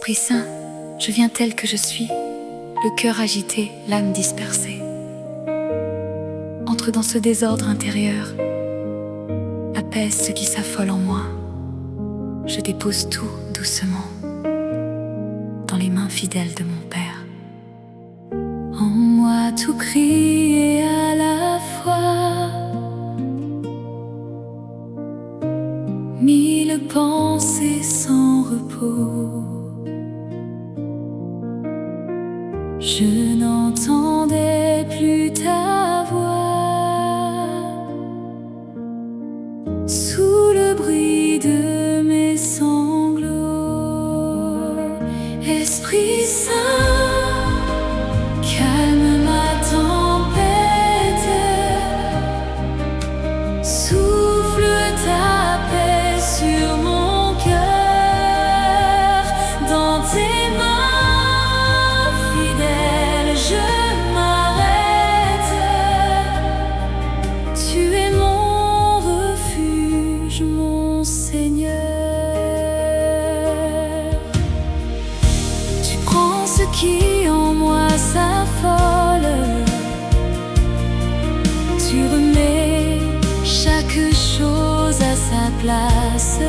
Esprit Saint, je viens tel que je suis, le cœur agité, l'âme dispersée. Entre dans ce désordre intérieur, apaise ce qui s'affole en moi. Je dépose tout doucement dans les mains fidèles de mon Père. En moi tout crie et à la fois mille pensées sans repos. Je n'entendais plus ta voix sous le bruit de mes sanglots. Esprit Saint, calme ma tempête, souffle ta paix sur mon cœur. Dans tes mains fidèles je m'arrête. Tu es mon refuge, mon Seigneur. Tu prends ce qui en moi s'affole, tu remets chaque chose à sa place.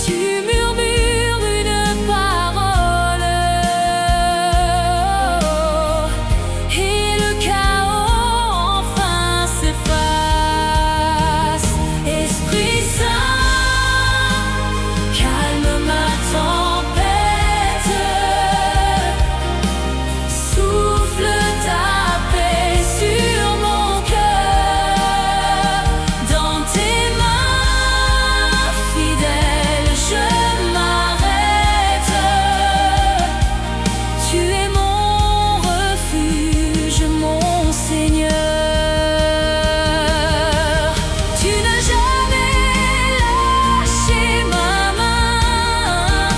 Tu murmures une parole et le chaos enfin s'efface. Esprit Saint, calme ma tempête, souffle ta paix sur mon cœur. Dans tes mains fidèles je m'arrête. Tu es mon refuge, mon Seigneur. Tu n'as jamais lâché ma main,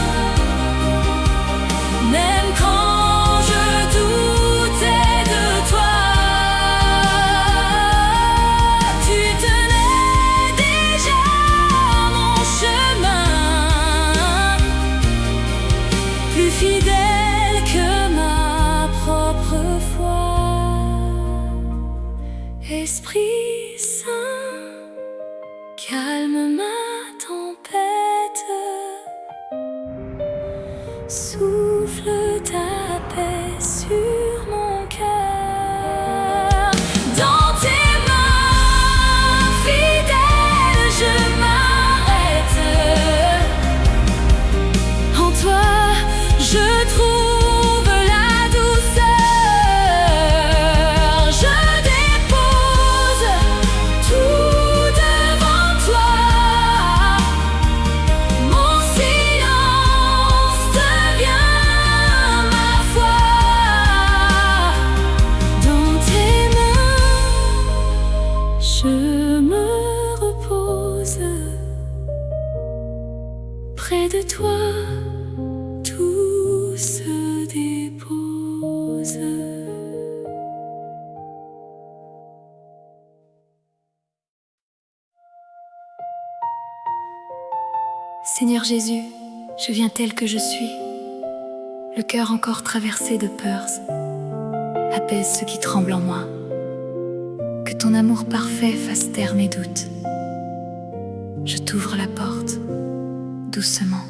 même quand je doutais de toi. Tu tenais déjà mon chemin, plus fidèle que ma propre foi. Esprit Saint, calme ma tempête, souffle ta paix sur mon cœur. Dans tes mains fidèles je m'arrête. En toi je trouve la douceur. Je dépose tout devant toi. Mon silence devient ma foi. Dans tes mains je me repose. Près de toi tout se dépose. Seigneur Jésus, je viens tel que je suis, le cœur encore traversé de peurs. Apaise ce qui tremble en moi, que ton amour parfait fasse taire mes doutes. Je t'ouvre la porte, doucement,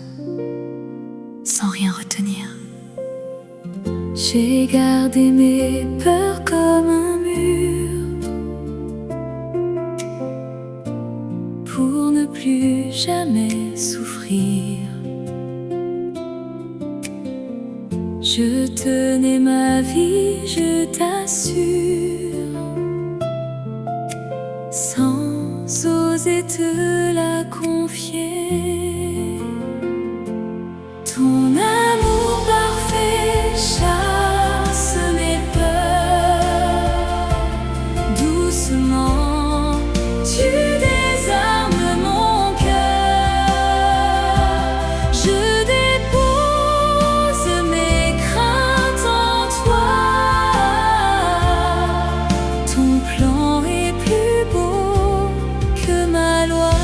sans rien retenir. J'ai gardé mes peurs comme un mur, pour ne plus jamais souffrir. Je tenais ma vie, je t'assure, sans oser te la confier. Ton amour parfait chasse mes peurs. Doucement, tu désarmes mon cœur. Je dépose mes craintes en toi. Ton plan est plus beau que ma loi.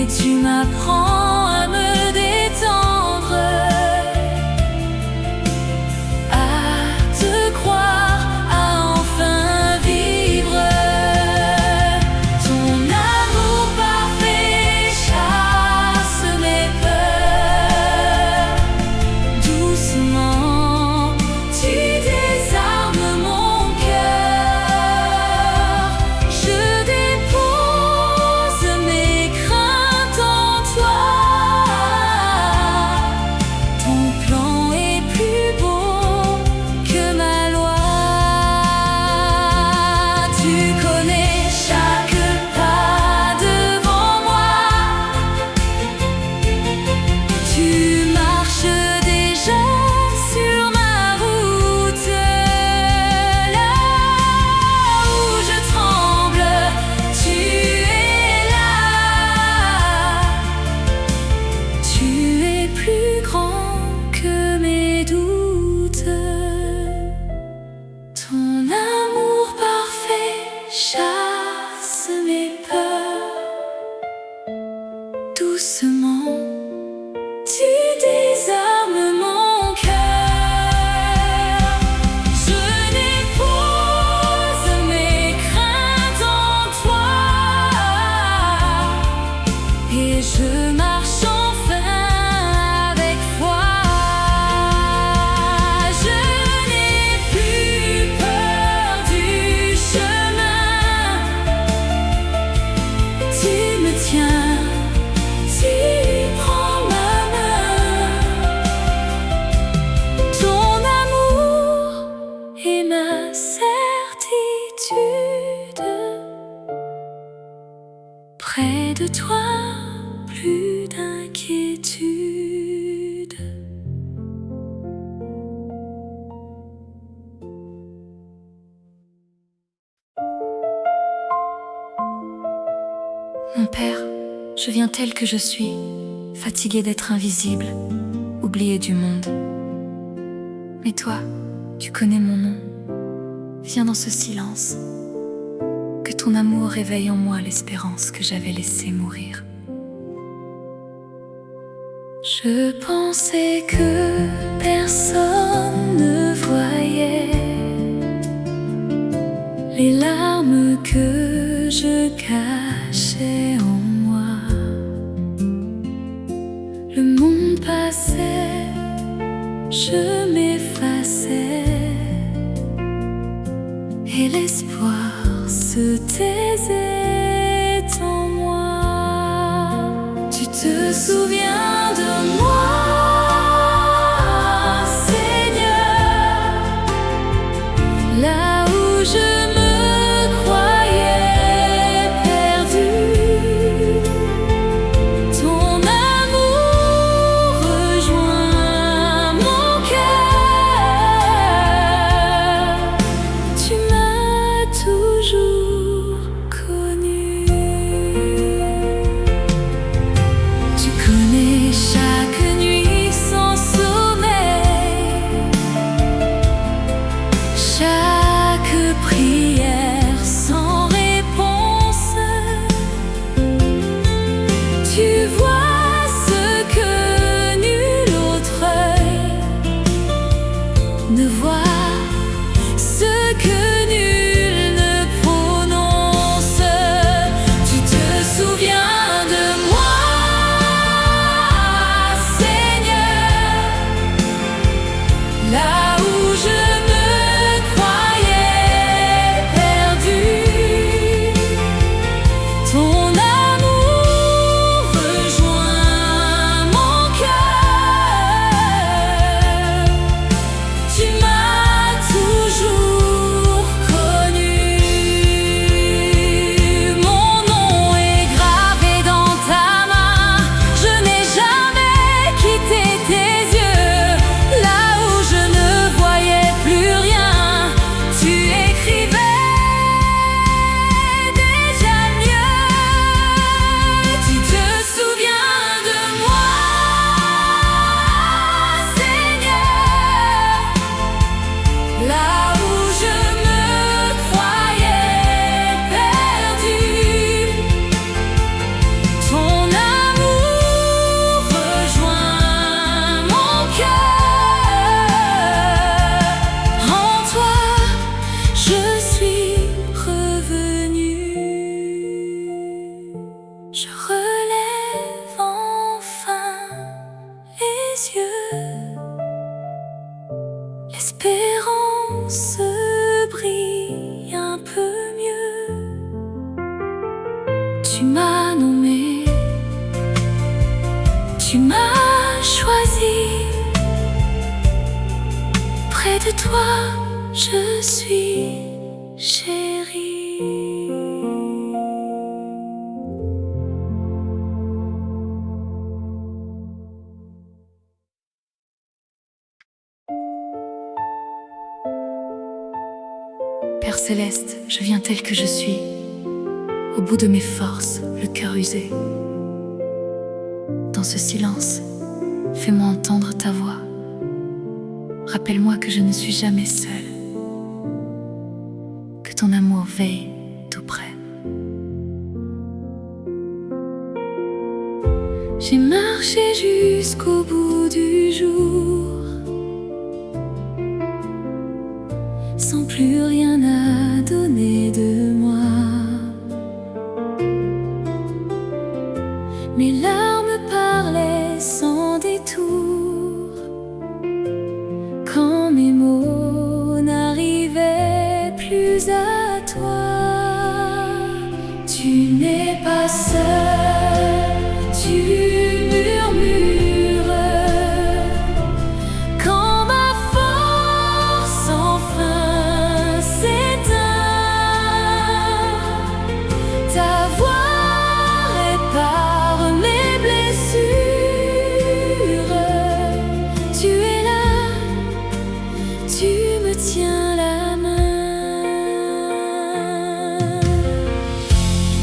et tu m'apprends à me détendre, à te croire, à enfin vivre. Ton amour parfait chasse mes peurs. Doucement, tu désarmes mon cœur. Je dépose mes craintes en toi. Ton plan est plus beau que ma loi. Tu connais chaque pas devant moi. Tu marches déjà sur ma route. Là où je tremble, tu es là. Tu es plus grand que mes doutes. Ton amour parfait chasse mes peurs. Doucement, tu désarmes mon cœur. Je dépose mes craintes en toi et je marche enfin avec foi. Je n'ai plus peur du chemin. Tu me tiens, tu prends ma main. Ton amour est ma certitude. Près de toi, plus d'inquiétude. Mon père, je viens tel que je suis, fatiguée d'être invisible, oubliée du monde. Mais toi, tu connais mon nom. Viens dans ce silence, que ton amour réveille en moi l'espérance que j'avais laissée mourir. Je pensais que personne ne voyait les larmes que je cachais en moi. Le monde passait, je m'effaçais et l'espoir se taisait en moi. Tu te souviens de moi, Seigneur, là où je me croyais perdue. Ton amour rejoint mon cœur. Tu m'as toujours connue. Tu connais chaque nuit sans sommeil, chaque prière toi je suis chérie. Père céleste, je viens tel que je suis, au bout de mes forces, le cœur usé. Dans ce silence, fais-moi entendre ta voix. Rappelle-moi que je ne suis jamais seule, que ton amour veille tout près. J'ai marché jusqu'au bout du jour, sans plus rien à donner de moi. Mes larmes parlaient sans détour, quand mes mots n'arrivaient plus à toi. Tu n'es pas seul, tu murmures quand ma force enfin s'éteint. Ta voix répare mes blessures. Tu es là, tu me tiens la main.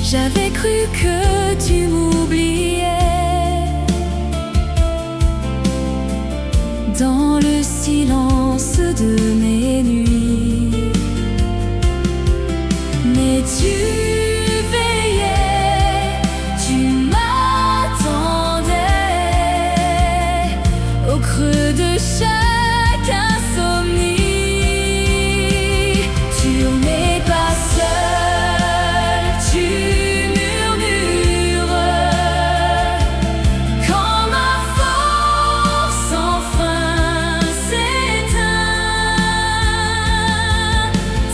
J'avais cru que tu m'oubliais dans le silence de mes nuits, mais tu veillais, tu m'attendais au creux de chaque insomnie. Tu n'es pas seul, tu murmures quand ma force enfin s'éteint.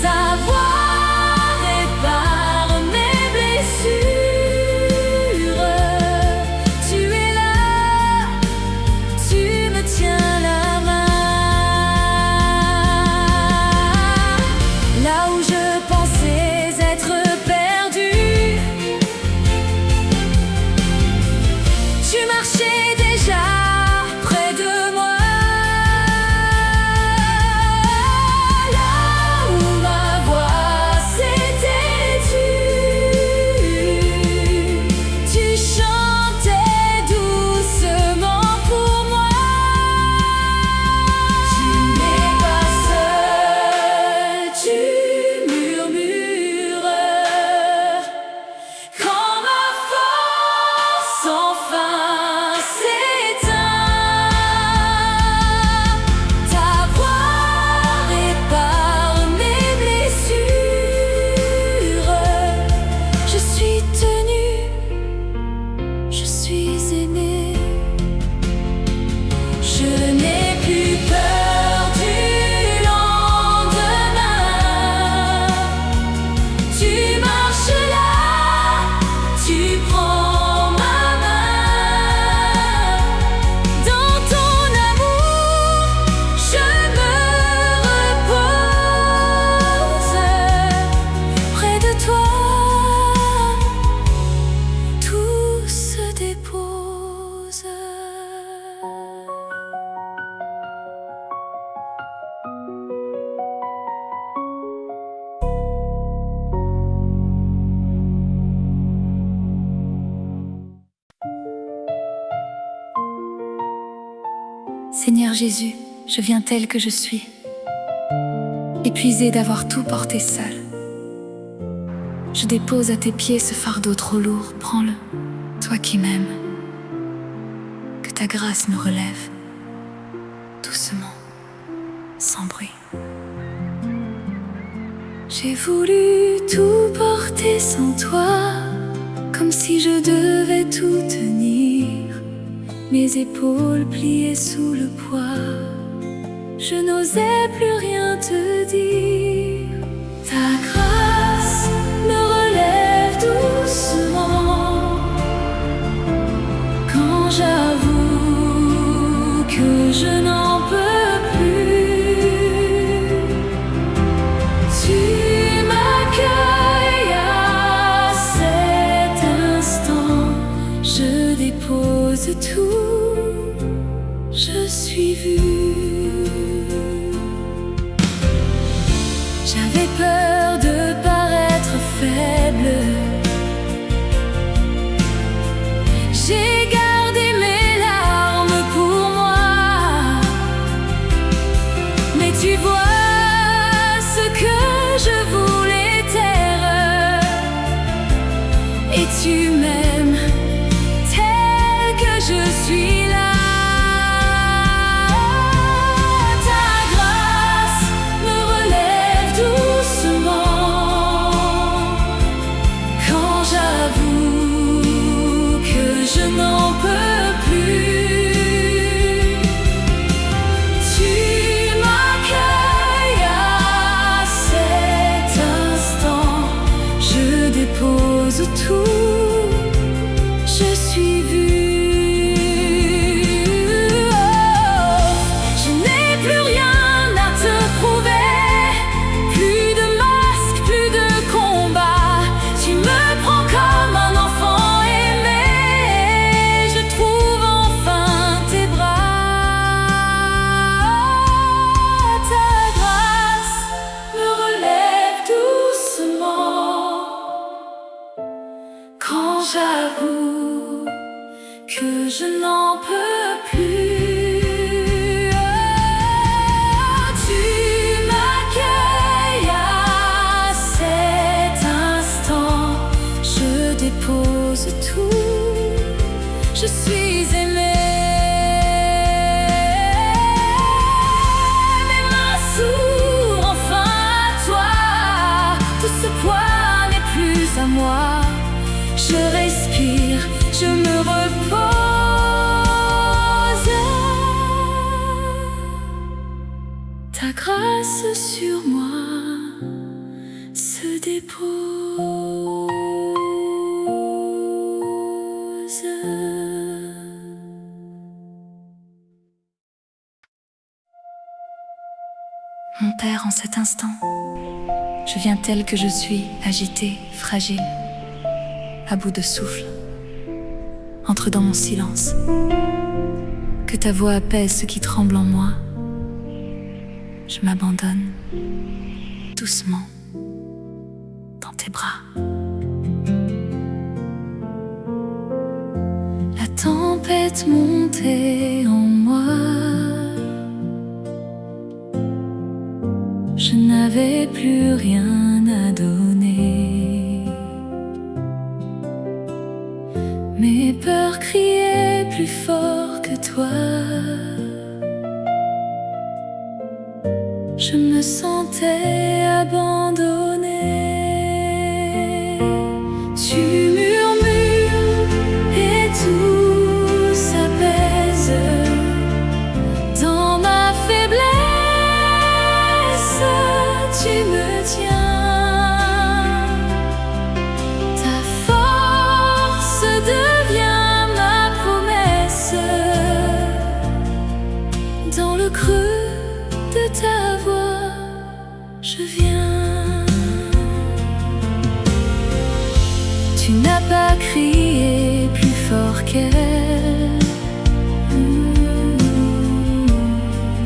Ta voix répare mes blessures. Tu es là, tu me tiens la main. Là où je pensais être perdue, tu marchais déjà près de moi. Là où ma voix s'était tue, tu chantais doucement pour moi. Tu n'es pas seul, tu murmures quand ma force enfin s'éteint. Ta voix répare mes blessures. Je suis tenue, je suis aimée. Je n'ai plus peur du lendemain. Tu marches là, tu prends ma main. Dans ton amour, je me repose. Près de toi, tout se dépose. Seigneur Jésus, je viens tel que je suis, épuisée d'avoir tout porté seule. Je dépose à tes pieds ce fardeau trop lourd, prends-le, toi qui m'aimes. Que ta grâce me relève, doucement, sans bruit. J'ai voulu tout porter sans toi, comme si je devais tout tenir. Mes épaules pliées sous le poids, je n'osais plus rien te dire. Ta grâce me relève doucement quand j'avoue que je n'en peux plus. dépose tout, je suis vue. J'avais peur de paraître faible, j'ai gardé mes larmes pour moi. Mais tu vois ce que je voulais taire, et tu m'aimes tel que je suis là. Je n'en peux plus. Tu m'accueilles à cet instant. Je dépose tout, je suis vue. Oh, je n'ai plus rien à te prouver, plus de masque, plus de combat. Tu me prends comme un enfant. J'avoue que je n'en peux plus. Oh, tu m'accueilles à cet instant. Je dépose tout, je suis aimée. Mes mains s'ouvrent enfin à toi. Tout ce poids n'est plus à moi. Je respire, je me repose. Ta grâce sur moi se dépose. Mon Père, en cet instant, je viens tel que je suis, agitée, fragile, à bout de souffle. Entre dans mon silence, que ta voix apaise ce qui tremble en moi. Je m'abandonne doucement dans tes bras. La tempête montait en moi. Je n'avais plus rien à donner. Mes peurs criaient plus fort que toi. Je me sentais abandonnée. Tu murmures et tout s'apaise. Dans ma faiblesse, tu me tiens. Ta force devient ma promesse. Dans le creux de ta voix, je viens. Tu n'as pas crié plus fort qu'elle.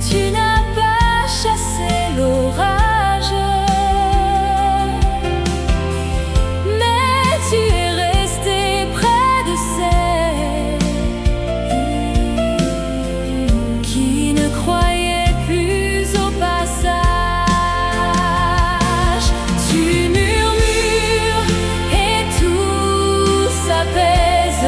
Tu n'as pas chassé l'orage, mais tu es resté près de celle qui ne croyait plus au passage. Tu murmures et tout s'apaise.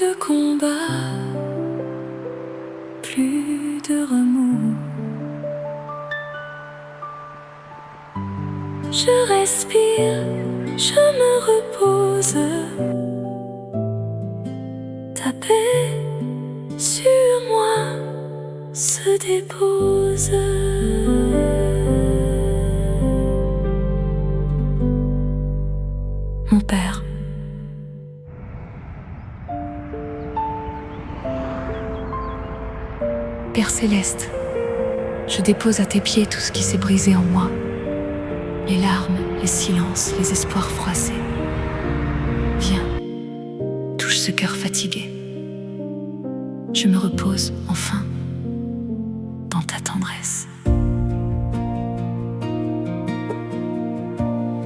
de combat, plus de remous. Je respire, je me repose. Ta paix sur moi se dépose. Mon Père, Père céleste, je dépose à tes pieds tout ce qui s'est brisé en moi. Les larmes, les silences, les espoirs froissés. Viens, touche ce cœur fatigué. Je me repose, enfin, dans ta tendresse.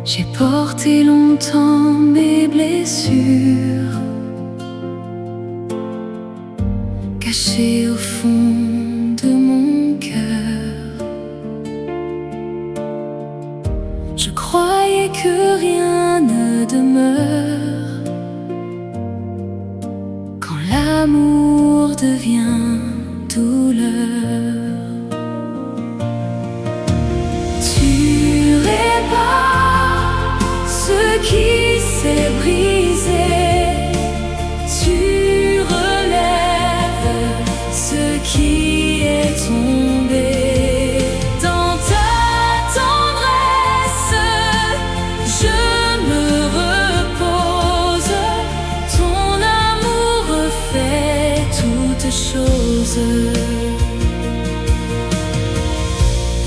J'ai porté longtemps mes blessures, cachées au fond de mon cœur. Je croyais que rien ne demeure quand l'amour devient douleur. Tu répares ce qui s'est brisé, tu relèves ce qui est tombé. Dans ta tendresse, je me repose. Ton amour refait toutes choses.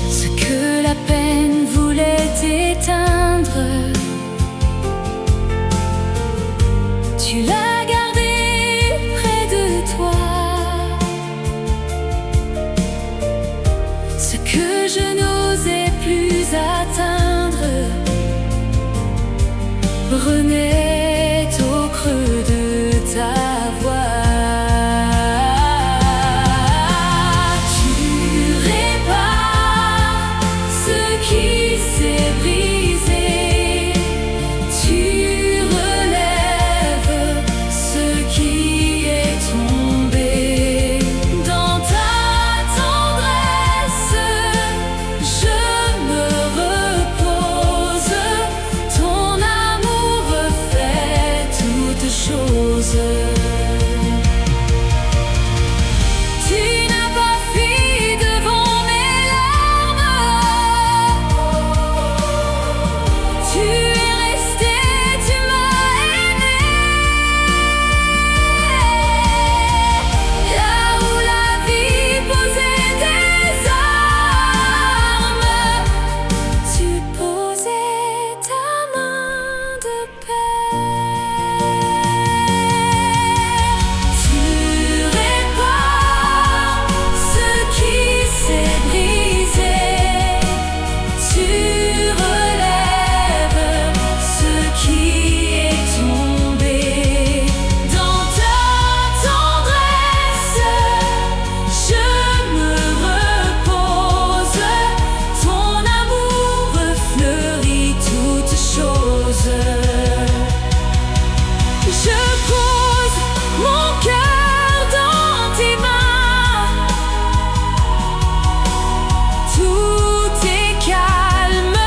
Ce que la peine voulait éteindre, tu l'as gardé près de toi. Ce que je n'osais plus atteindre renaît au creux de ta voix. Tu répares ce qui s'est brisé, tu relèves ce qui est tombé. Dans ta tendresse, je me repose. Ton amour refait toutes choses. Tu n'as pas fui devant mes larmes. Tu es resté, tu m'as aimé. Là où la vie posait des armes, tu posais ta main de paix. Tu répares ce qui s'est brisé, tu relèves ce qui est tombé. Dans ta tendresse, je me repose. Ton amour fleurit toutes choses. Je pose mon cœur dans tes mains. Tout est calme,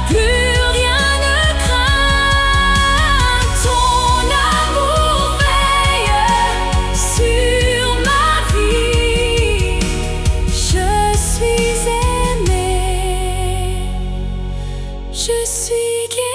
plus rien ne craint. Ton amour veille sur ma vie. Je suis aimée, je suis guérie.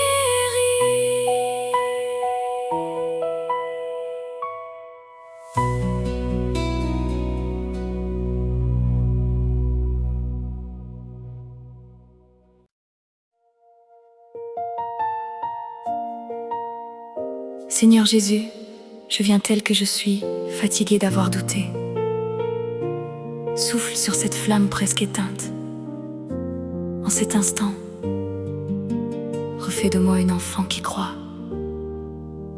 Seigneur Jésus, je viens tel que je suis, fatiguée d'avoir douté. Souffle sur cette flamme presque éteinte. En cet instant, refais de moi une enfant qui croit,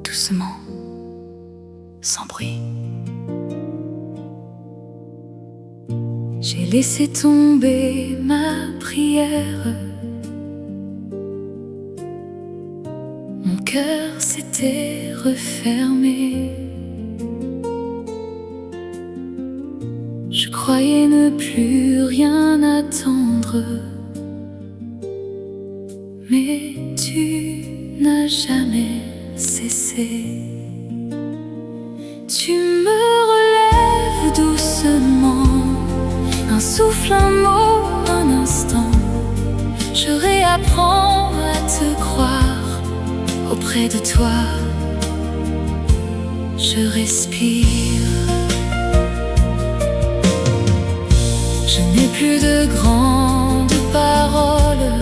doucement, sans bruit. J'ai laissé tomber ma prière. Mon cœur s'était refermé. croyais ne plus rien attendre, mais tu n'as jamais cessé. Tu me relèves doucement, un souffle, un mot, un instant. Je réapprends à te croire auprès de toi. Je respire. Je n'ai plus de grandes paroles,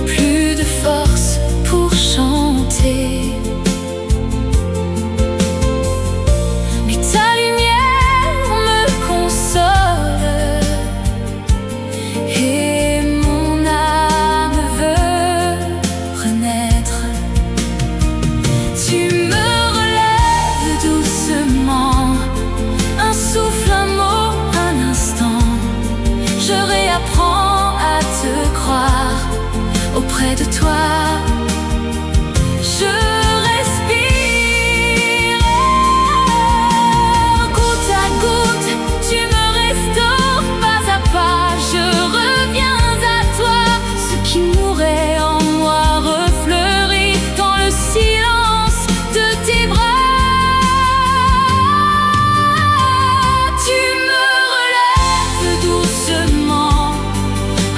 plus de force pour chanter, mais ta lumière me console et mon âme veut renaître. Tu me relèves doucement, un souffle, un mot, un instant. Je réapprends à te croire auprès de toi. Je respire. Goutte à goutte, tu me restaures pas à pas. Je reviens à toi. Ce qui mourait en moi refleurit dans le silence de tes bras. Doucement,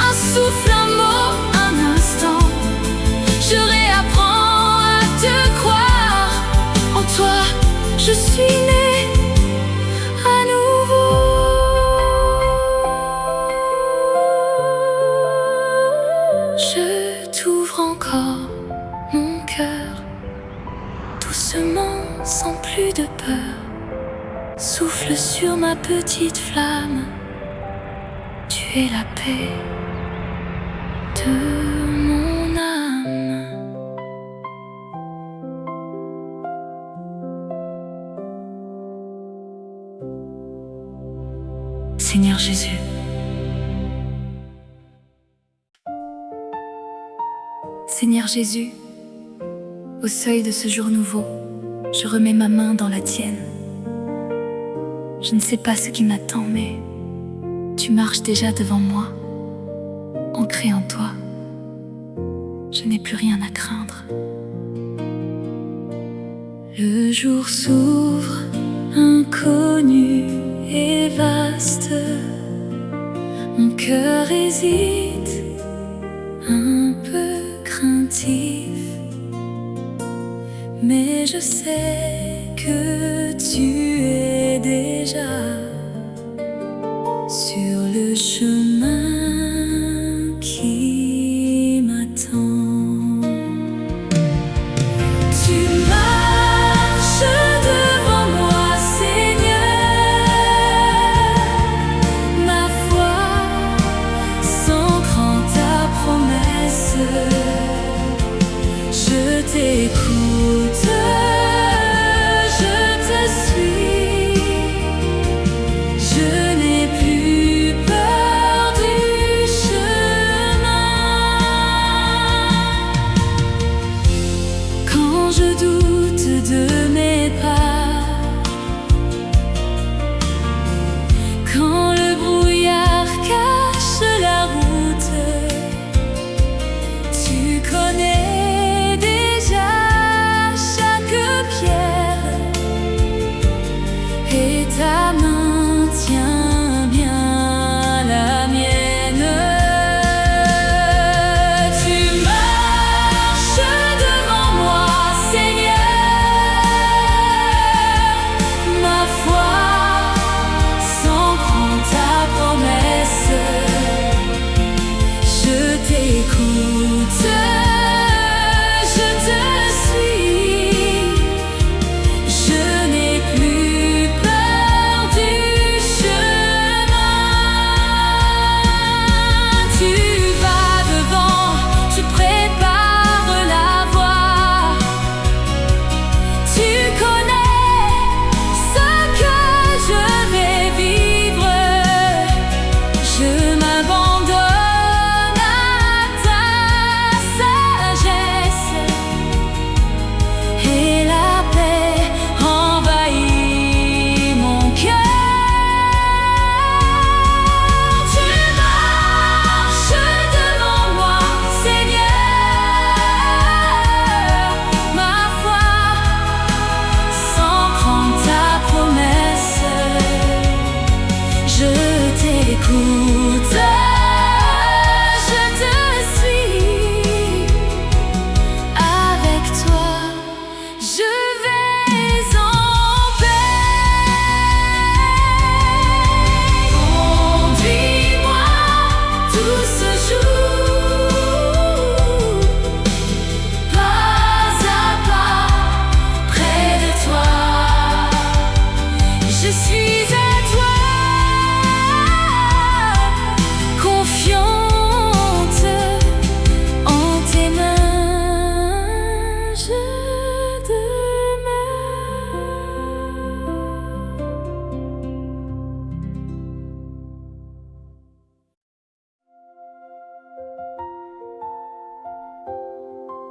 un souffle, un mot, un instant. Je réapprends à te croire. En toi, je suis née à nouveau. Je t'ouvre encore mon cœur, doucement, sans plus de peur. Souffle sur ma petite flamme. Tu es la paix de mon âme. Seigneur Jésus, Seigneur Jésus, au seuil de ce jour nouveau, je remets ma main dans la tienne. Je ne sais pas ce qui m'attend, mais tu marches déjà devant moi, ancré en toi. Je n'ai plus rien à craindre. Le jour s'ouvre, inconnu et vaste. Mon cœur hésite, un peu craintif, mais je sais que tu es déjà sur le chemin qui m'attend. Tu marches devant moi, Seigneur. Ma foi s'ancre en ta promesse. Je t'écoute, je te suis. Je n'ai plus peur du chemin. Quand je doute de mes pas, quand le brouillard cache la route, tu connais déjà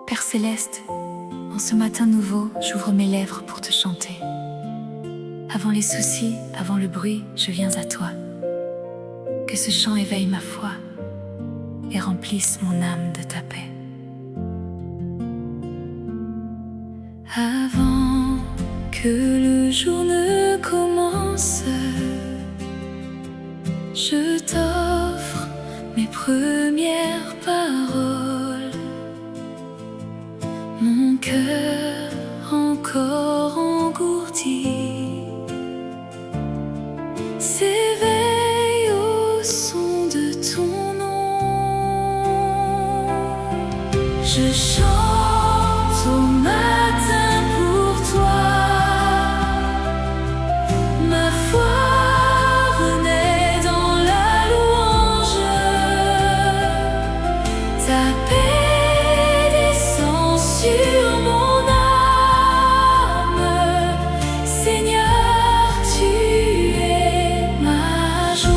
Père céleste, en ce matin nouveau, j'ouvre mes lèvres pour te chanter. Avant les soucis, avant le bruit, je viens à toi. Que ce chant éveille ma foi et remplisse mon âme de ta paix. Avant que le jour ne commence, je t'offre mes premières paroles. Mon cœur encore engourdi s'éveille au son de ton nom. Je chante au matin pour toi, ma foi renaît dans la louange, ta paix descend sur mon âme. Seigneur, tu es ma joie.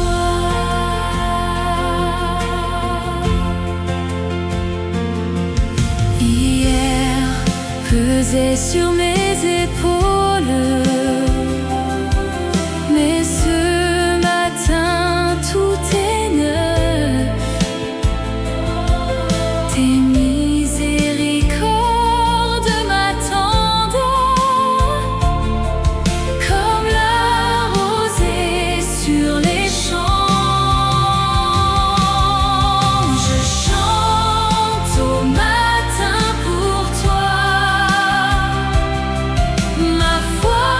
Hier pesait sur mes épaules, mais ce matin tout est neuf. Tes miséricordes m'attendent comme la rosée sur les champs. Je chante au matin pour toi, ma foi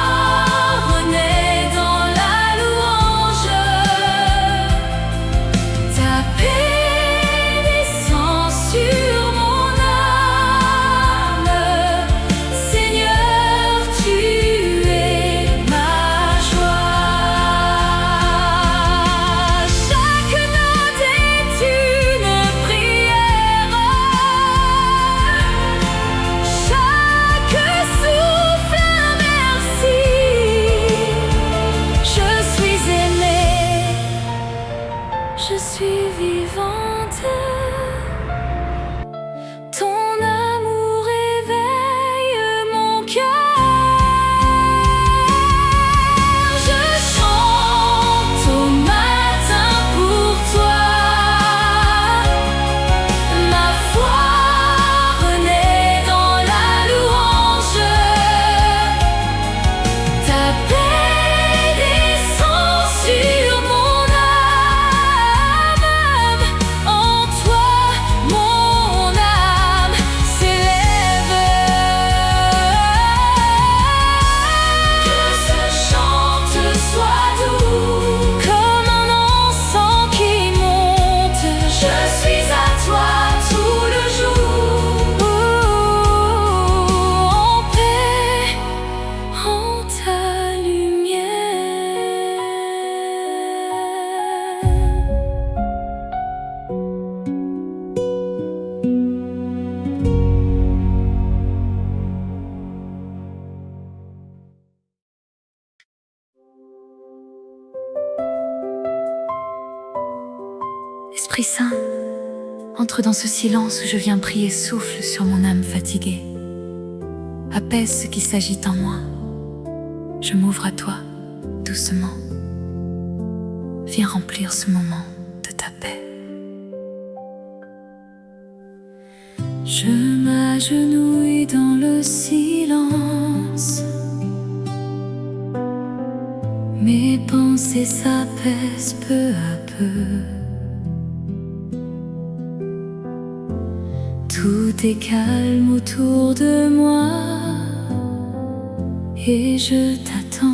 renaît dans la louange, ta paix descend sur mon âme. Seigneur, tu es ma joie. Chaque note est une prière, chaque souffle un merci. Je suis aimée, je suis vivante. Ton amour éveille mon cœur. Je chante au matin pour toi, ma foi renaît dans la louange, ta paix descend sur mon âme. En toi, mon âme s'élève. Que ce chant te soit doux comme un encens qui monte. Je suis à toi tout le jour, en paix, en ta lumière. Esprit Saint, entre dans ce silence où je viens prier, souffle sur mon âme fatiguée. Apaise ce qui s'agite en moi. Je m'ouvre à toi, doucement. Viens remplir ce moment de ta paix. Je m'agenouille dans le silence. Mes pensées s'apaisent peu à peu. Tout est calme autour de moi et je t'attends,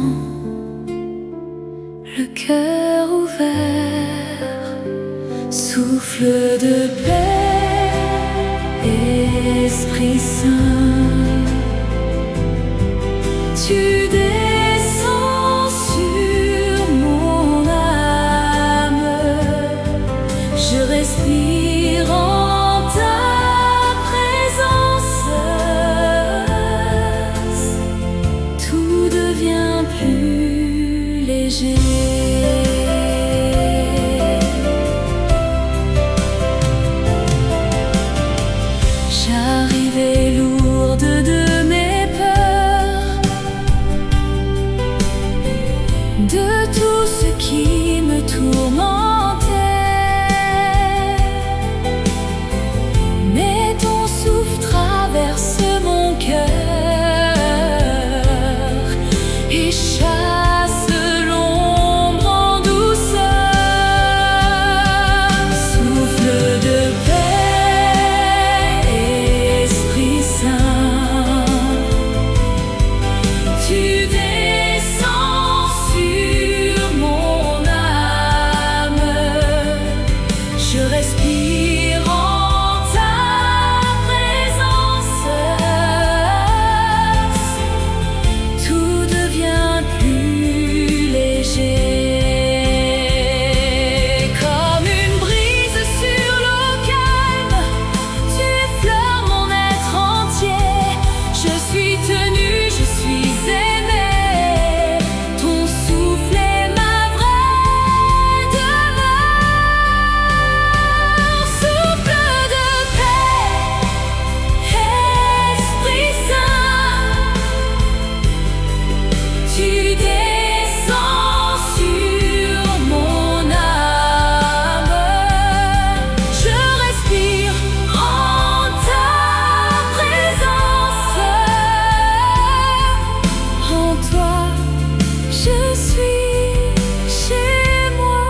le cœur ouvert, souffle de paix, Esprit Saint, tu descends sur mon âme. Je respire en ta présence, tout devient plus léger. J'arrivais lourde de mes peurs, de tout ce qui me tourmentait. Mais ton souffle traverse mon cœur et chasse l'ombre en douceur. Souffle de paix, Esprit Saint, tu descends sur mon âme. Je respire en ta présence. Tout devient plus léger. Comme une brise sur l'eau calme, tu effleures mon être entier. Je suis tenue, je suis aimée. Ton souffle est ma vraie demeure. Souffle de paix, Esprit Saint, tu descends sur mon âme. Je respire en ta présence. En toi, je suis chez moi.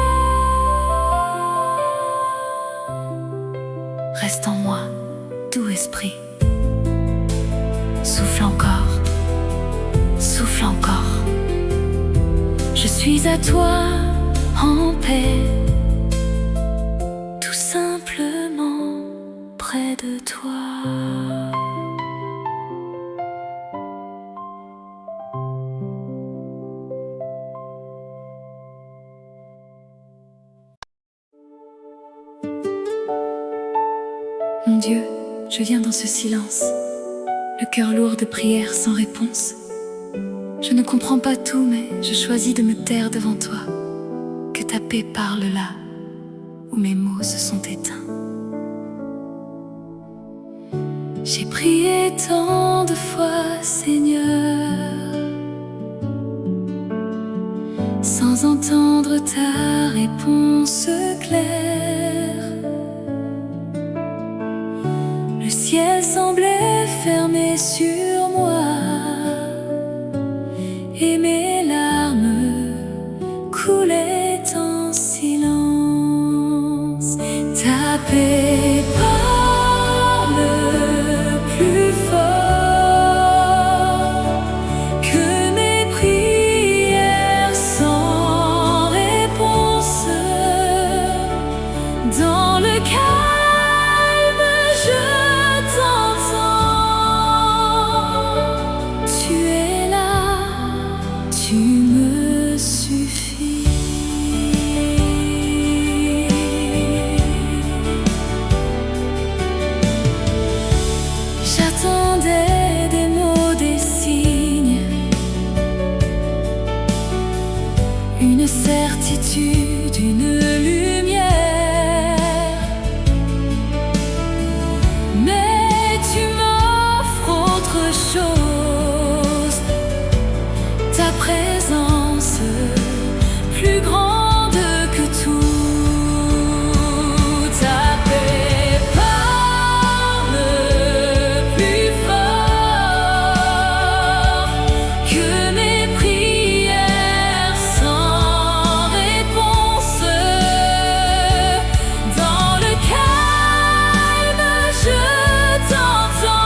Reste en moi, doux esprit. Souffle encore, souffle encore. Je suis à toi en paix, tout simplement près de toi. Mon Dieu, je viens dans ce silence, le cœur lourd de prières sans réponse. Je ne comprends pas tout, mais je choisis de me taire devant toi. Que ta paix parle là où mes mots se sont éteints. J'ai prié tant de fois, Seigneur, sans entendre ta réponse claire. Le ciel semblait fermé sur moi et mes larmes coulaient en silence. Ta paix parle plus fort que mes prières sans réponse. Dans le calme, je t'entends. Tu es là, tu me suffis. J'attendais des mots, des signes, une certitude, une lumière. Mais tu m'offres autre chose, ta présence plus grande que tout. Ta paix parle plus fort que mes prières sans réponse. Dans le calme, je t'entends.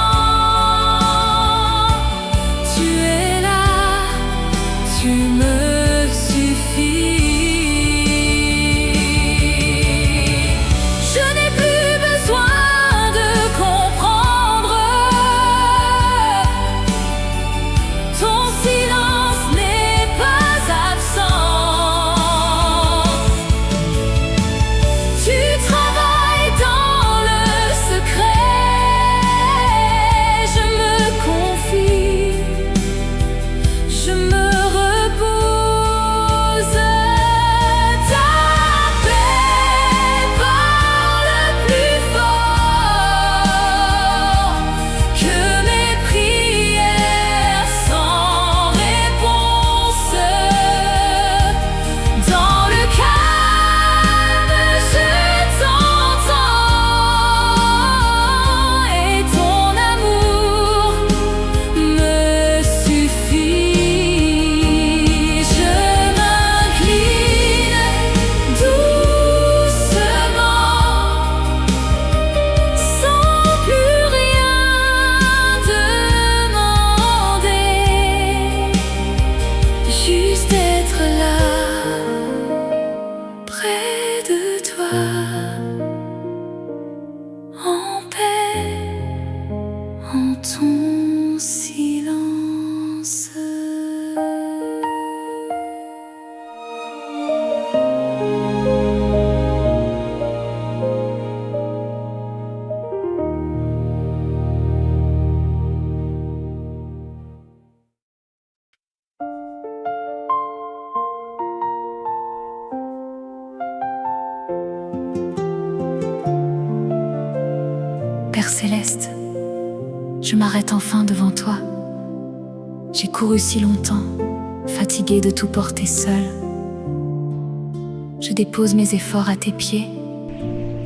ton silence. Père céleste, je m'arrête enfin devant toi. J'ai couru si longtemps, fatiguée de tout porter seule. Je dépose mes efforts à tes pieds,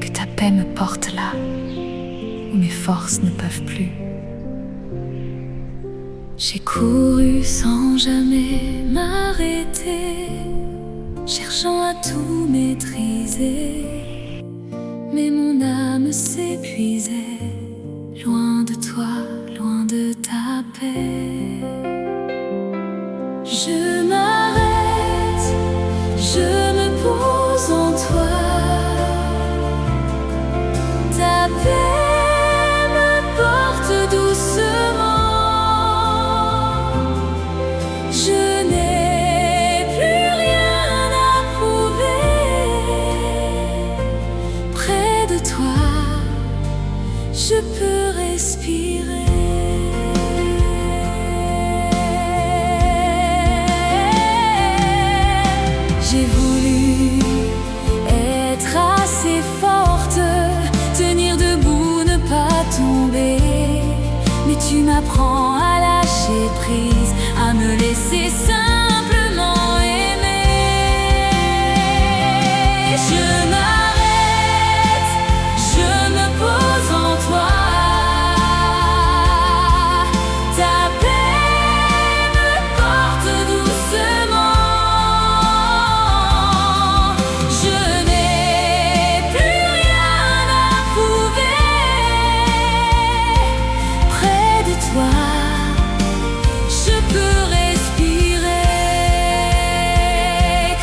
que ta paix me porte là, où mes forces ne peuvent plus. J'ai couru sans jamais m'arrêter, cherchant à tout maîtriser. Mais mon âme s'épuisait, loin de toi, loin de ta paix. Je m'arrête, je me pose en toi. Ta paix me porte doucement. Je n'ai plus rien à prouver. Près de toi, je peux respirer. J'ai voulu être assez forte, tenir debout, ne pas tomber. Mais tu m'apprends à lâcher prise, à me laisser simplement aimer. Je m'arrête, je me pose en toi. Ta paix me porte doucement. Je n'ai plus rien à prouver. Près de toi, je peux respirer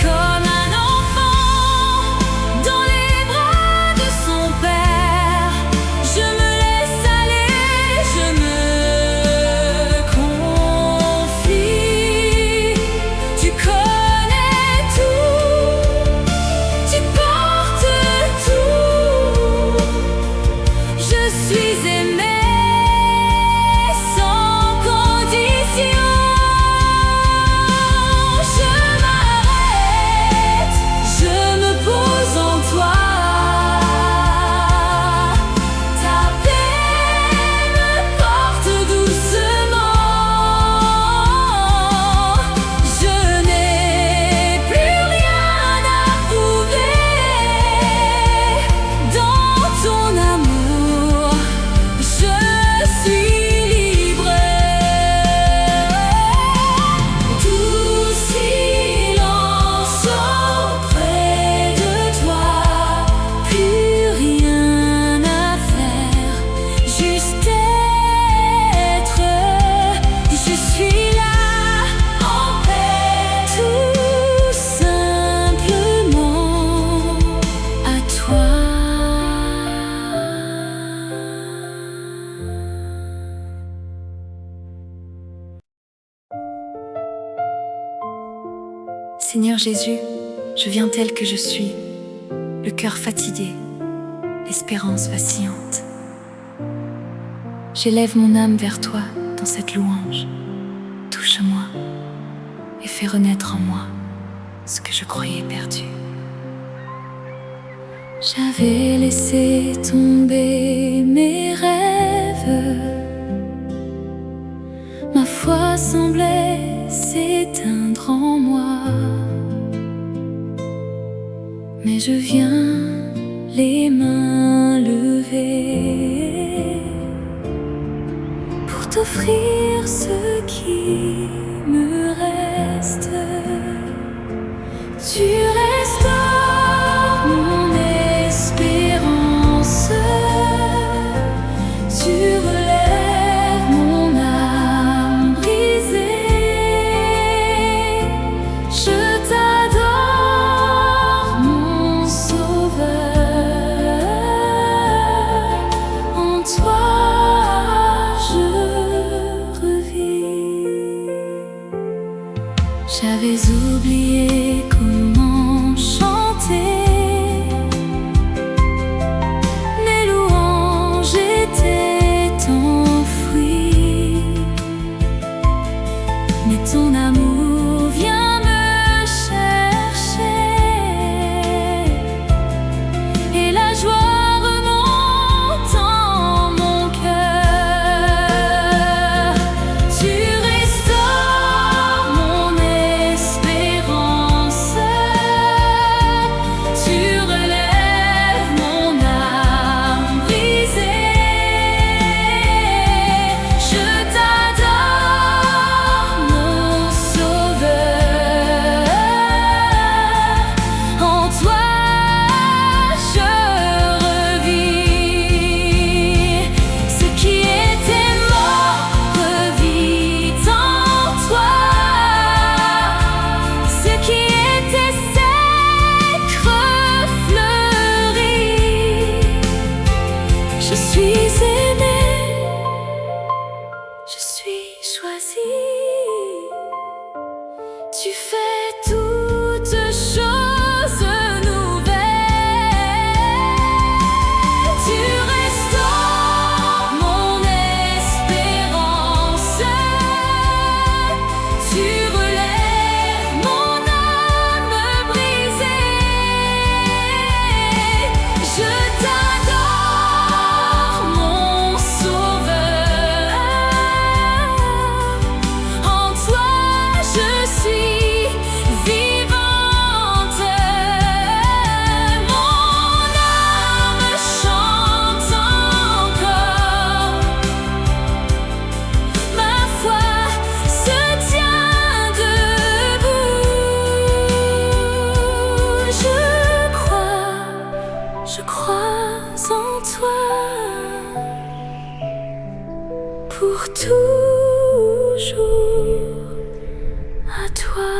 comme un enfant dans les bras de son père. Je me laisse aller, je me confie. Tu connais tout, tu portes tout. Je suis aimée sans condition. Je m'arrête, je me pose en toi. Ta paix me porte doucement. Je n'ai plus rien à prouver. Dans ton amour, je suis libre. Tout silence auprès de toi, plus rien à faire, juste être. Je suis là en paix, tout simplement à toi. Seigneur Jésus, je viens tel que je suis, le cœur fatigué, l'espérance vacillante. J'élève mon âme vers toi dans cette louange. Touche-moi et fais renaître en moi ce que je croyais perdu. J'avais laissé tomber mes rêves, ma foi semblait s'éteindre en moi. Mais je viens les mains levées pour t'offrir ce qui me reste. Tu restaures mon espérance, tu relèves mon âme brisée. Je t'adore, mon sauveur, en toi je choisi. Tu fais toutes choses nouvelles. Tu restaures mon espérance. Tu relèves mon âme brisée. Je t'adore, mon sauveur. En toi je suis vivante. Mon âme chante encore. Ma foi se tient debout. Je crois en toi pour toujours. À toi.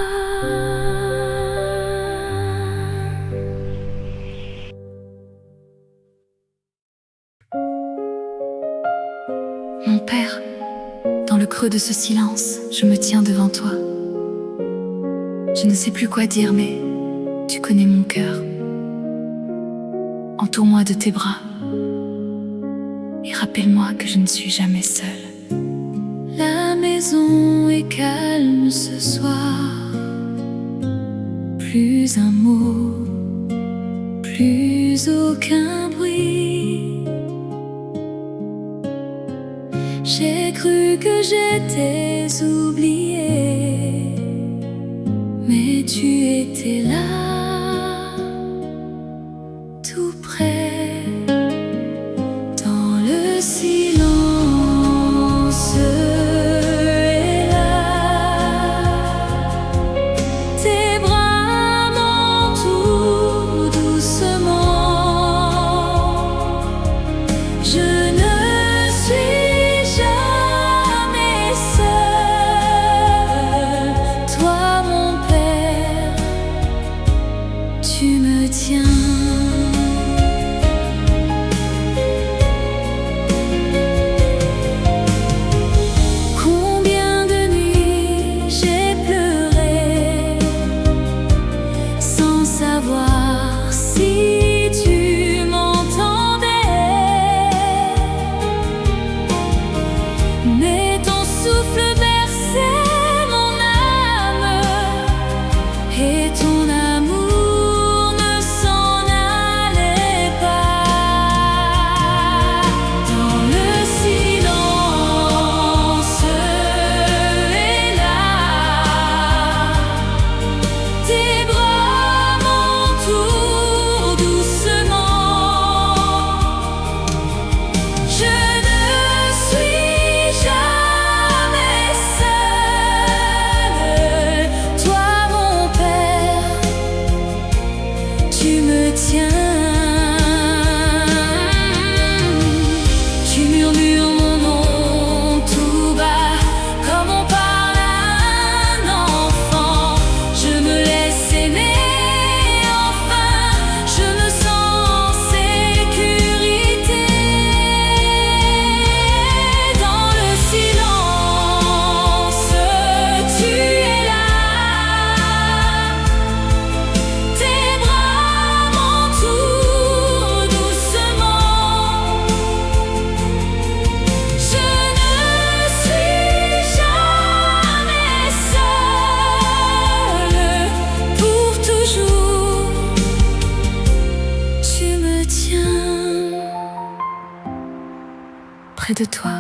Mon Père, dans le creux de ce silence, je me tiens devant toi. Je ne sais plus quoi dire, mais tu connais mon cœur. Entoure-moi de tes bras et rappelle-moi que je ne suis jamais seule. La maison est calme ce soir. Plus un mot, plus aucun bruit. J'ai cru que j'étais oubliée, mais tu étais là, tout près, dans le silence. Et là, tes bras m'entourent doucement. Je ne suis jamais seule. Toi, mon Père, tu me tiens. Combien de nuits j'ai pleuré sans savoir si tu m'entendais. Mais ton souffle berçait mon âme et ton amour ne s'en allait pas. Dans le silence, et là, tes bras m'entourent doucement. Je ne suis jamais seule. Toi, mon Père, tu me tiens. Tu murmures mon nom tout bas, comme on parle à un enfant. Je me laisse aimer, enfin, je me sens en sécurité. Dans le silence, tu es là. Tes bras m'entourent doucement. Je ne suis jamais seule. Pour toujours, tu me tiens. Près de toi,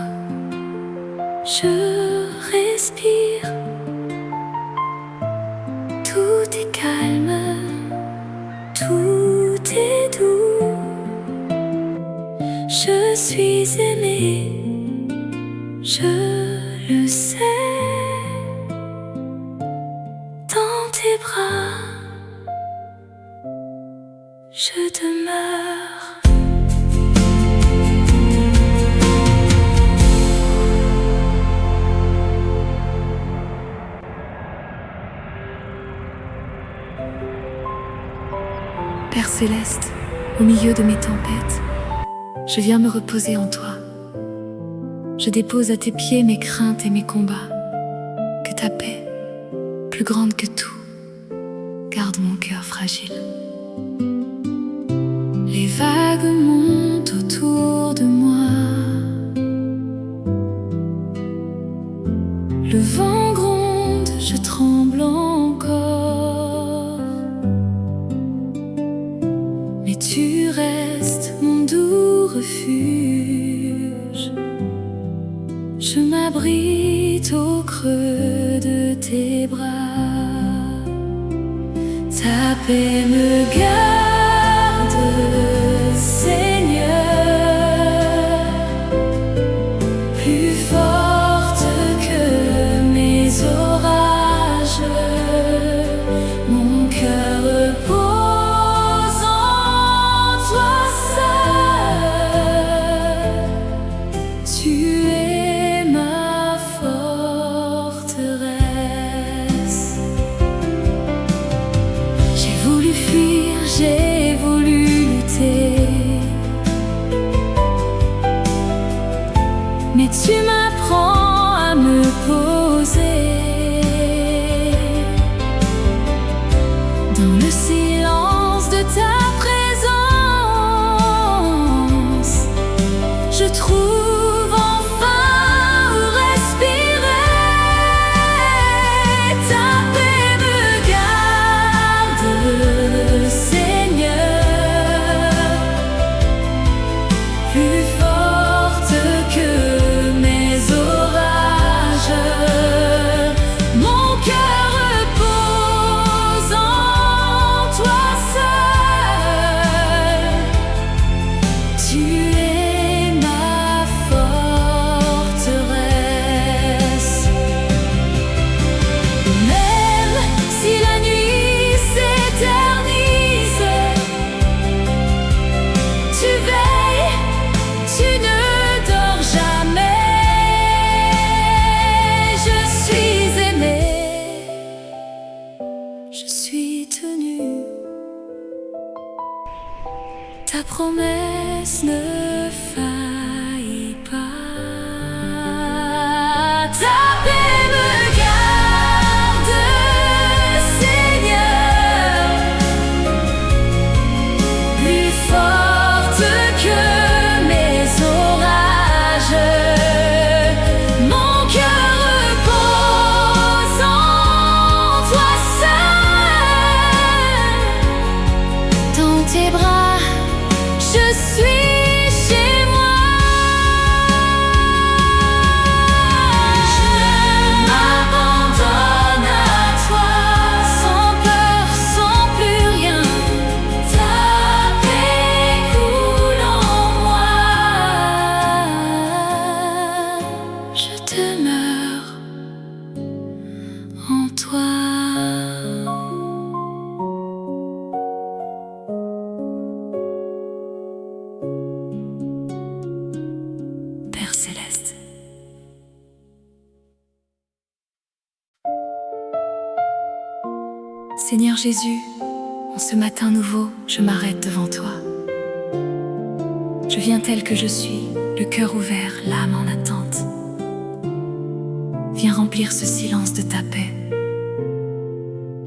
je respire. Tout est calme, tout est doux. Je suis aimée, je le sais. Dans tes bras, je demeure. Père céleste, au milieu de mes tempêtes, je viens me reposer en toi. Je dépose à tes pieds mes craintes et mes combats. ta paix, plus grande que tout, garde mon cœur fragile. Les vagues montent autour de moi, le vent gronde, je tremble encore. Mais tu restes mon doux refuge, je m'abrite au creux de tes bras. Ta paix me garde, Seigneur, plus forte que mes orages. Mon cœur repose en toi seul. Tu es ma forteresse. J'ai voulu fuir, j'ai voulu lutter, mais tu m'apprends à me poser dans le silence de ta présence. Je trouve enfin où respirer. Ta paix me garde, Seigneur, plus forte que mes orages. Mon cœur repose en toi seul. Tu es ma forteresse. Même si la nuit s'éternise, tu veilles, tu ne dors jamais. Je suis aimé, je suis tenu. Ta promesse ne faillit pas. Ta paix me garde, Seigneur, plus forte que mes orages. Mon cœur repose en toi seul. Dans tes bras, je suis chez moi. Je m'abandonne à toi, sans peur, sans plus rien. Ta paix coule en moi. Je demeure en toi. Père céleste. Seigneur Jésus, en ce matin nouveau, je m'arrête devant toi. Je viens tel que je suis, le cœur ouvert, l'âme en attente. Viens remplir ce silence de ta paix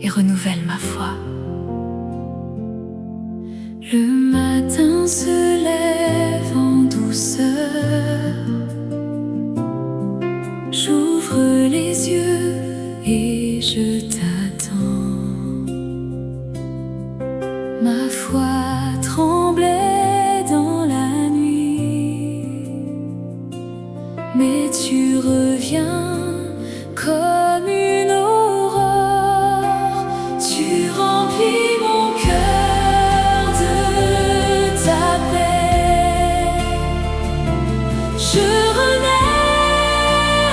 et renouvelle ma foi. Le matin se lève en douceur. J'ouvre les yeux et je t'attends. Ma foi tremblait dans la nuit, mais tu reviens comme une aurore. Tu remplis mon cœur de ta paix. Je renais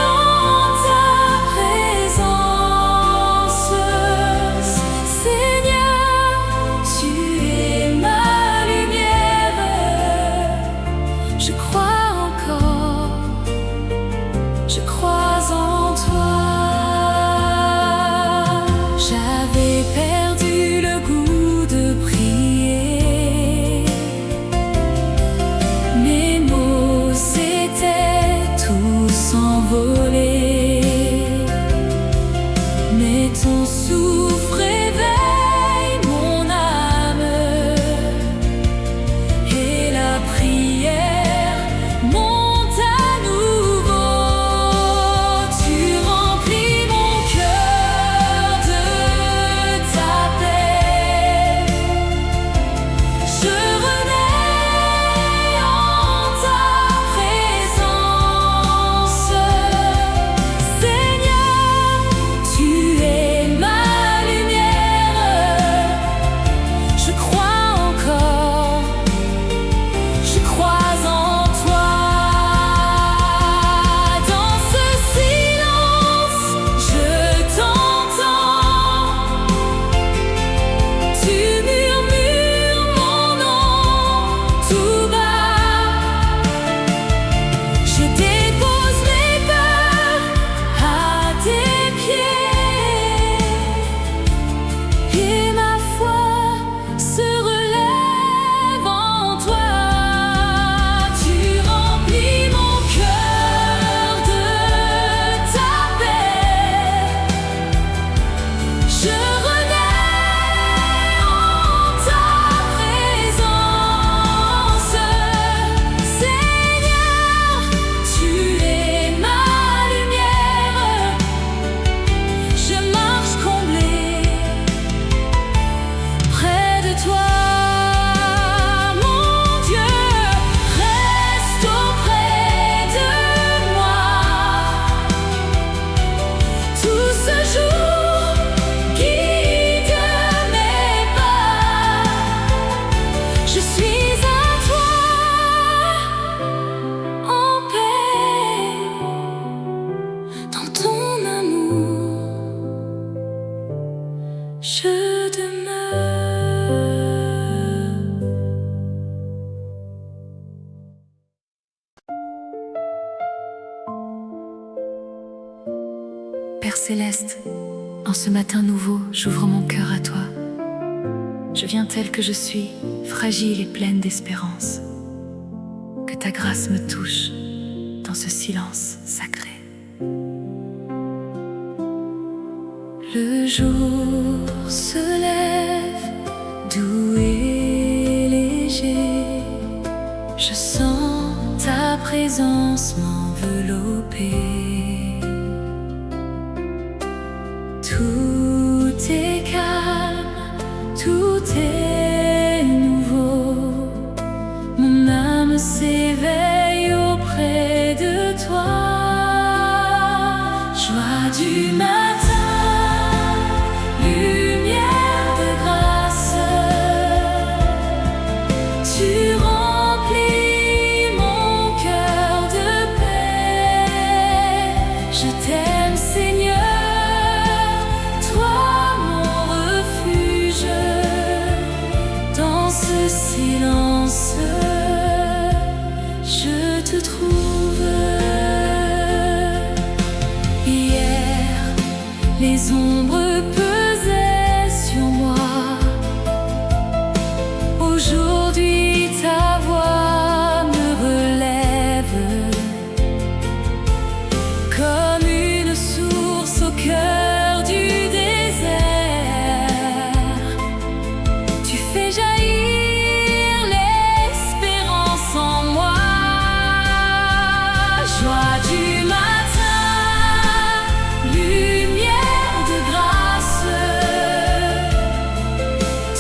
en ta présence. Seigneur, tu es ma lumière. Je crois encore, je crois en toi. J'avais perdu le goût de prier. Mes mots s'étaient tous envolés. Père céleste, en ce matin nouveau, j'ouvre mon cœur à toi. Je viens telle que je suis, fragile et pleine d'espérance. Que ta grâce me touche dans ce silence sacré. Le jour se lève, doux et léger. Je sens ta présence m'envelopper. Tout est calme, tout est nouveau. Mon âme s'éveille auprès de toi. Joie du matin, lumière de grâce, tu remplis mon cœur de paix. Je t'aime, Seigneur, toi mon refuge. Dans ce silence, je te trouve. Hier, les ombres pesaient sur moi. Aujourd'hui, ta voix me relève. Comme une source au cœur du désert, tu fais jaillir l'espérance en moi. Joie du matin, lumière de grâce,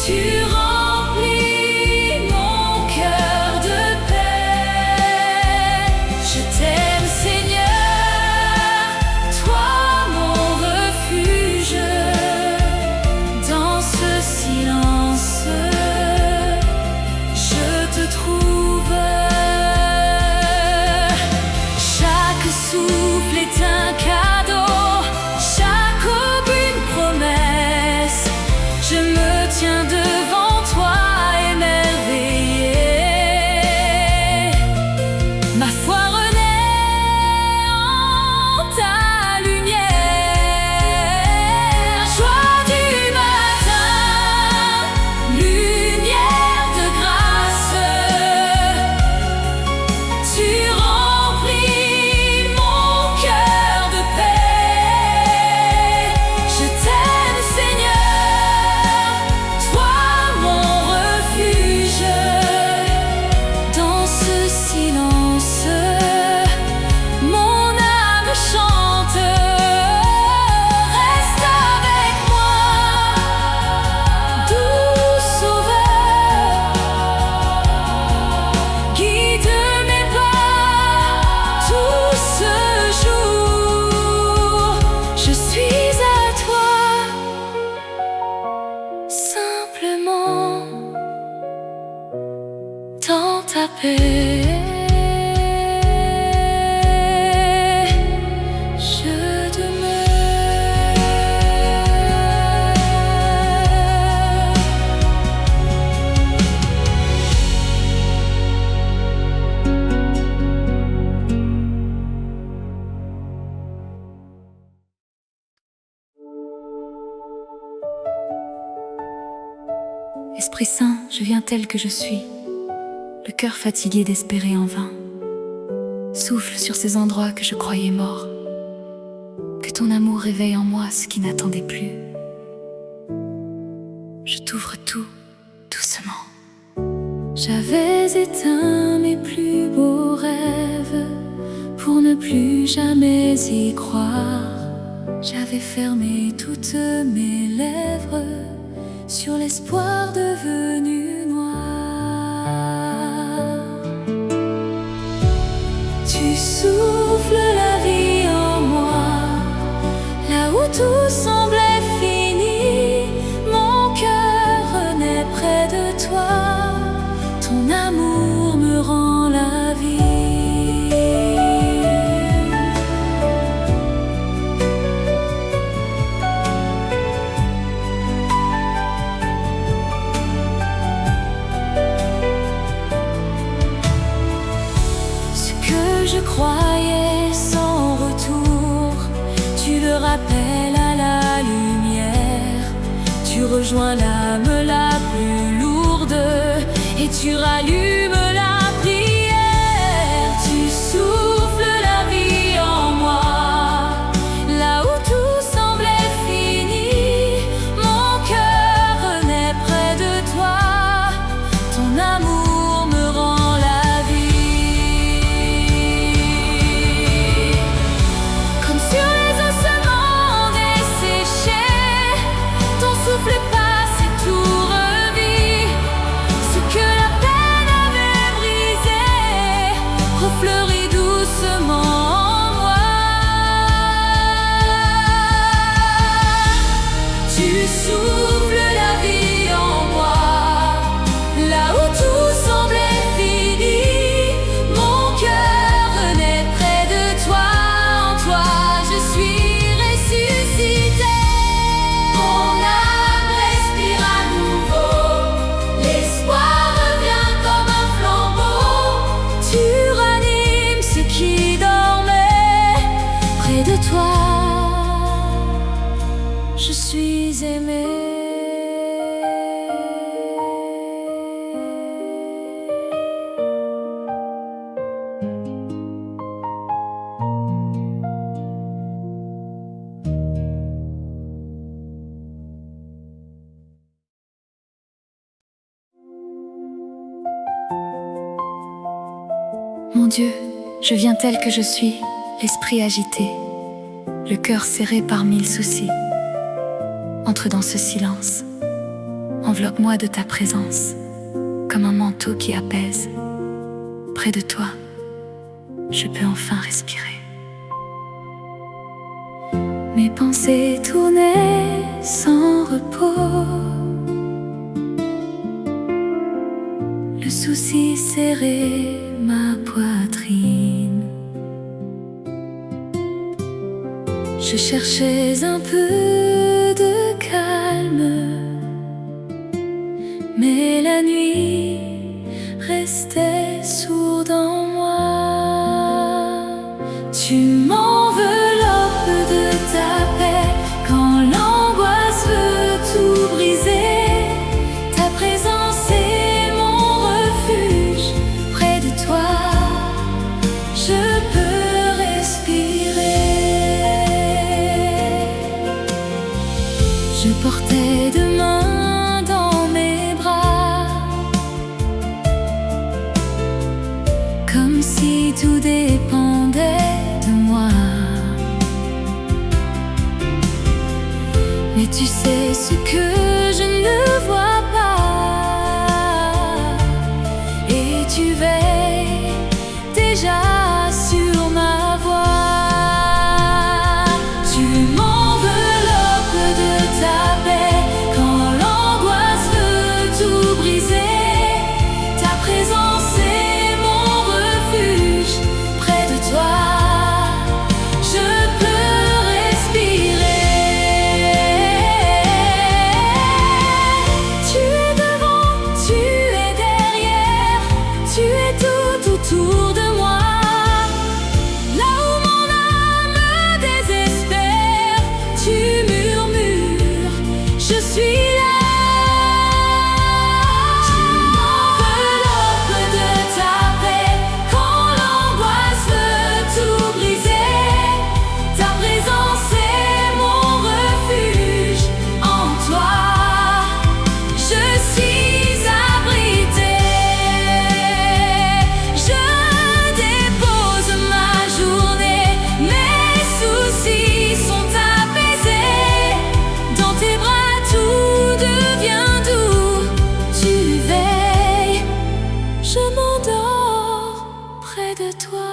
tu remplis mon cœur de paix. Je t'aime, Seigneur, toi mon refuge. Dans ce silence, je te trouve. Chaque souffle est un cadeau, chaque aube une promesse. Je me tiens devant toi émerveillé. Ma foi renaît en ta lumière. Joie du matin, lumière de grâce, tu remplis mon cœur de paix. Je t'aime, Seigneur, toi mon refuge. Dans ce silence, mon âme chante. Reste avec moi, doux sauveur. Guide mes pas tout ce jour. Je suis à toi, simplement dans ta paix. Je demeure. Esprit Saint, je viens tel que je suis, le cœur fatigué d'espérer en vain. Souffle sur ces endroits que je croyais morts. Que ton amour réveille en moi ce qui n'attendait plus. Je t'ouvre tout, doucement. J'avais éteint mes plus beaux rêves pour ne plus jamais y croire. J'avais fermé toutes mes lèvres sur l'espoir devenu noir. Tu souffles la vie en moi, là où tout semblait fini. Mon cœur renaît près de toi, ton amour me rend la vie. rappelles à la lumière. Tu rejoins l'âme la plus lourde et tu rallumes la prière. Tu souffles la vie en moi, là où tout semblait fini. Mon cœur renaît près de toi, ton amour me rend la vie. Comme sur les ossements desséchés, ton souffle passe et tout revit. Ce que la peine avait brisé refleurit doucement en moi. Tu souffles la vie en moi, là où tout semblait fini. Mon cœur renaît près de toi, en toi je suis ressuscité. Mon âme respire à nouveau, l'espoir revient comme un flambeau. Tu ranimes ce qui dormait près de toi. Je suis aimé. Mon Dieu, je viens tel que je suis, l'esprit agité, le cœur serré par 1000 soucis. Entre dans ce silence, enveloppe-moi de ta présence, comme un manteau qui apaise. Près de toi, je peux enfin respirer. Mes pensées tournaient sans repos, le souci serrait ma poitrine. Je cherchais un peu de calme, mais la nuit restait sourde en moi. Tu m'enveloppes de ta paix quand l'angoisse veut tout briser. Ta présence est mon refuge, près de toi je peux respirer. Je portais demain dans mes bras, comme si tout dépendait de moi. Mais tu sais ce que je ne vois pas, et tu veilles déjà sur ma voix. Tu m'enveloppes de ta paix quand l'angoisse veut tout briser. Ta présence est mon refuge, près de toi je peux respirer. Tu es devant, tu es derrière, tu es tout autour de moi. Là où mon âme désespère, tu murmures, je suis là. Tu m'enveloppes de ta paix quand l'angoisse veut tout briser. Ta présence est mon refuge, en toi je suis abrité. Je dépose ma journée, mes soucis sont apaisés. Dans tes bras tout devient doux. Tu veilles, je m'endors près de toi.